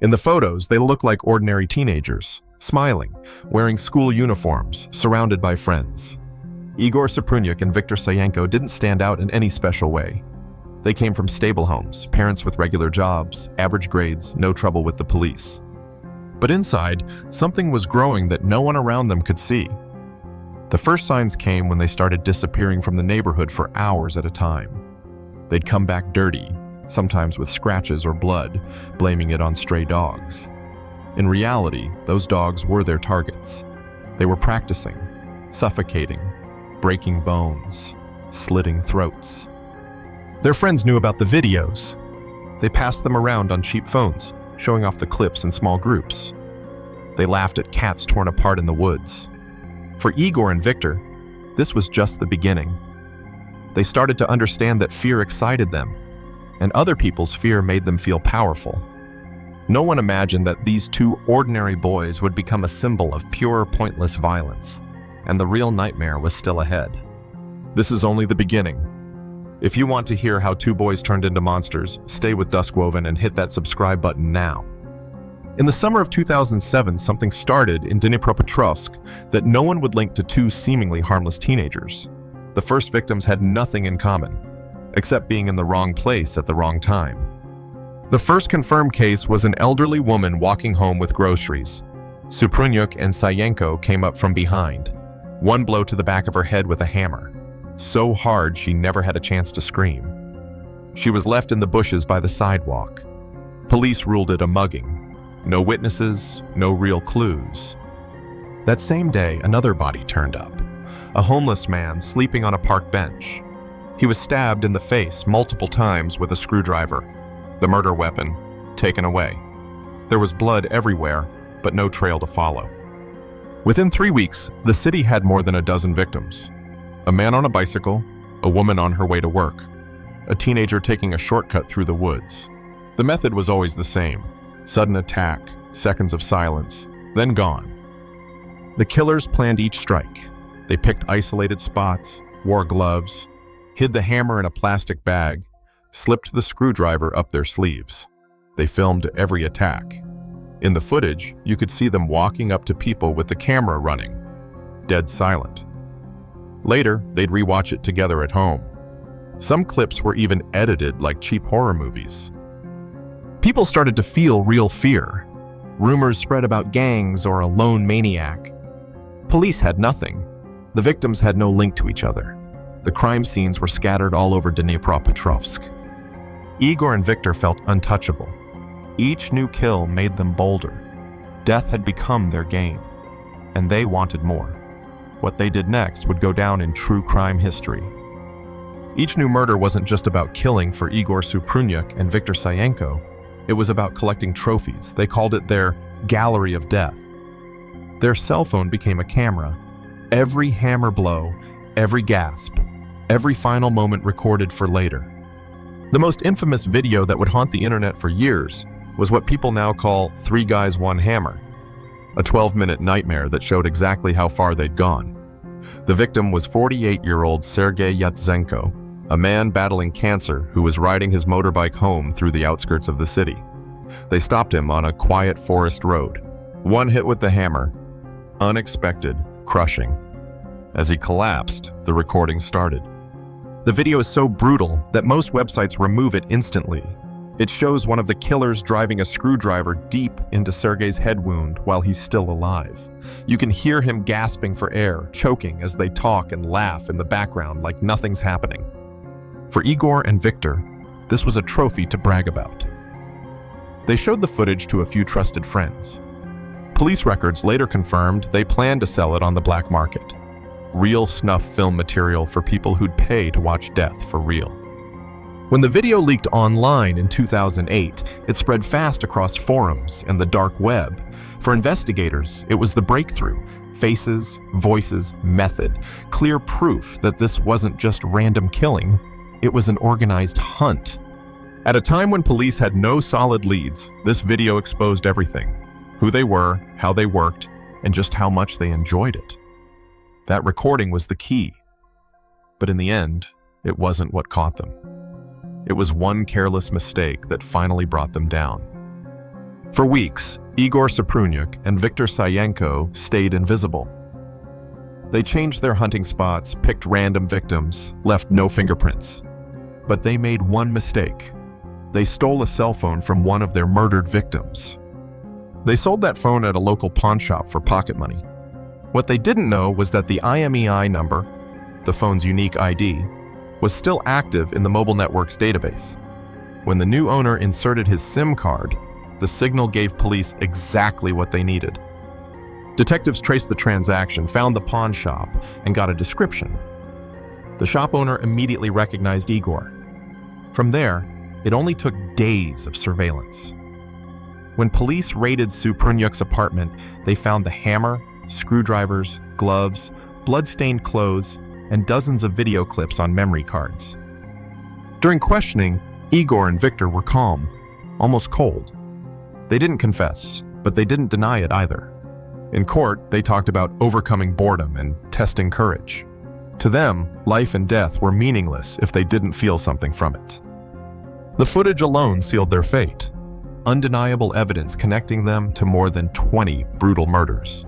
In the photos, they look like ordinary teenagers, smiling, wearing school uniforms, surrounded by friends. Igor Suprunyuk and Viktor Sayenko didn't stand out in any special way. They came from stable homes, parents with regular jobs, average grades, no trouble with the police. But inside, something was growing that no one around them could see. The first signs came when they started disappearing from the neighborhood for hours at a time. They'd come back dirty, sometimes with scratches or blood, blaming it on stray dogs. In reality, those dogs were their targets. They were practicing, suffocating, breaking bones, slitting throats. Their friends knew about the videos. They passed them around on cheap phones, showing off the clips in small groups. They laughed at cats torn apart in the woods. For Igor and Viktor, this was just the beginning. They started to understand that fear excited them, and other people's fear made them feel powerful. No one imagined that these two ordinary boys would become a symbol of pure, pointless violence, and the real nightmare was still ahead. This is only the beginning. If you want to hear how two boys turned into monsters, stay with Duskwoven and hit that subscribe button now. In the summer of 2007, something started in Dnipropetrovsk that no one would link to two seemingly harmless teenagers. The first victims had nothing in common, except being in the wrong place at the wrong time. The first confirmed case was an elderly woman walking home with groceries. Suprunyuk and Sayenko came up from behind, one blow to the back of her head with a hammer, so hard she never had a chance to scream. She was left in the bushes by the sidewalk. Police ruled it a mugging. No witnesses, no real clues. That same day, another body turned up. A homeless man sleeping on a park bench. He was stabbed in the face multiple times with a screwdriver. The murder weapon taken away. There was blood everywhere, but no trail to follow. Within 3 weeks, the city had more than a dozen victims. A man on a bicycle, a woman on her way to work, a teenager taking a shortcut through the woods. The method was always the same. Sudden attack, seconds of silence, then gone. The killers planned each strike. They picked isolated spots, wore gloves, hid the hammer in a plastic bag, slipped the screwdriver up their sleeves. They filmed every attack. In the footage, you could see them walking up to people with the camera running, dead silent. Later, they'd rewatch it together at home. Some clips were even edited like cheap horror movies. People started to feel real fear. Rumors spread about gangs or a lone maniac. Police had nothing. The victims had no link to each other. The crime scenes were scattered all over Dnipropetrovsk. Igor and Viktor felt untouchable. Each new kill made them bolder. Death had become their game, and they wanted more. What they did next would go down in true crime history. Each new murder wasn't just about killing for Igor Suprunyuk and Viktor Sayenko. It was about collecting trophies. They called it their gallery of death. Their cell phone became a camera. Every hammer blow, every gasp, every final moment recorded for later. The most infamous video that would haunt the internet for years was what people now call 3 Guys, 1 Hammer, a 12-minute nightmare that showed exactly how far they'd gone. The victim was 48-year-old Sergei Yatsenko, a man battling cancer who was riding his motorbike home through the outskirts of the city. They stopped him on a quiet forest road. One hit with the hammer, unexpected, crushing. As he collapsed, the recording started. The video is so brutal that most websites remove it instantly. It shows one of the killers driving a screwdriver deep into Sergei's head wound while he's still alive. You can hear him gasping for air, choking as they talk and laugh in the background like nothing's happening. For Igor and Viktor, this was a trophy to brag about. They showed the footage to a few trusted friends. Police records later confirmed they planned to sell it on the black market. Real snuff film material for people who'd pay to watch death for real. When the video leaked online in 2008, it spread fast across forums and the dark web. For investigators, it was the breakthrough. Faces, voices, method. Clear proof that this wasn't just random killing, it was an organized hunt. At a time when police had no solid leads, this video exposed everything. Who they were, how they worked, and just how much they enjoyed it. That recording was the key. But in the end, it wasn't what caught them. It was one careless mistake that finally brought them down. For weeks, Igor Saprunyuk and Viktor Sayenko stayed invisible. They changed their hunting spots, picked random victims, left no fingerprints. But they made one mistake. They stole a cell phone from one of their murdered victims. They sold that phone at a local pawn shop for pocket money. What they didn't know was that the IMEI number, the phone's unique ID, was still active in the mobile network's database. When the new owner inserted his SIM card, the signal gave police exactly what they needed. Detectives traced the transaction, found the pawn shop, and got a description. The shop owner immediately recognized Igor. From there, it only took days of surveillance. When police raided Saprunyuk's apartment, they found the hammer, screwdrivers, gloves, blood-stained clothes, and dozens of video clips on memory cards. During questioning, Igor and Viktor were calm, almost cold. They didn't confess, but they didn't deny it either. In court, they talked about overcoming boredom and testing courage. To them, life and death were meaningless if they didn't feel something from it. The footage alone sealed their fate. Undeniable evidence connecting them to more than 20 brutal murders.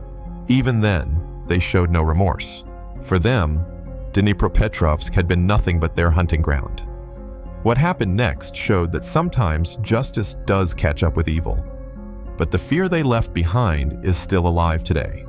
Even then, they showed no remorse. For them, Dnipropetrovsk had been nothing but their hunting ground. What happened next showed that sometimes justice does catch up with evil. But the fear they left behind is still alive today.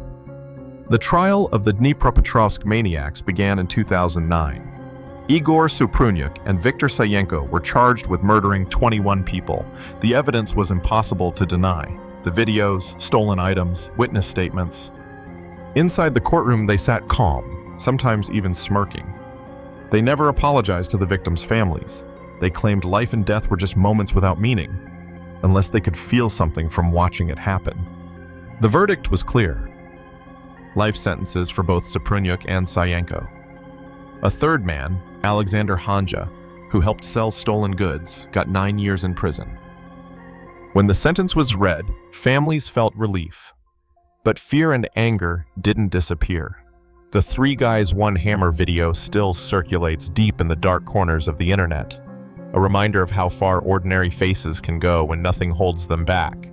The trial of the Dnipropetrovsk maniacs began in 2009. Igor Saprunyuk and Viktor Sayenko were charged with murdering 21 people. The evidence was impossible to deny. The videos, stolen items, witness statements. Inside the courtroom, they sat calm, sometimes even smirking. They never apologized to the victims' families. They claimed life and death were just moments without meaning, unless they could feel something from watching it happen. The verdict was clear. Life sentences for both Saprunyuk and Sayenko. A third man, Alexander Hanja, who helped sell stolen goods, got 9 years in prison. When the sentence was read, families felt relief. But fear and anger didn't disappear. The Three Guys One Hammer video still circulates deep in the dark corners of the internet, a reminder of how far ordinary faces can go when nothing holds them back.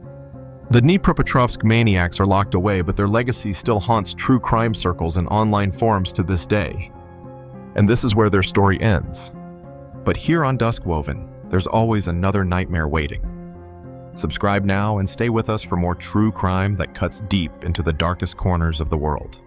The Dnipropetrovsk maniacs are locked away, but their legacy still haunts true crime circles and online forums to this day. And this is where their story ends. But here on Duskwoven, there's always another nightmare waiting. Subscribe now and stay with us for more true crime that cuts deep into the darkest corners of the world.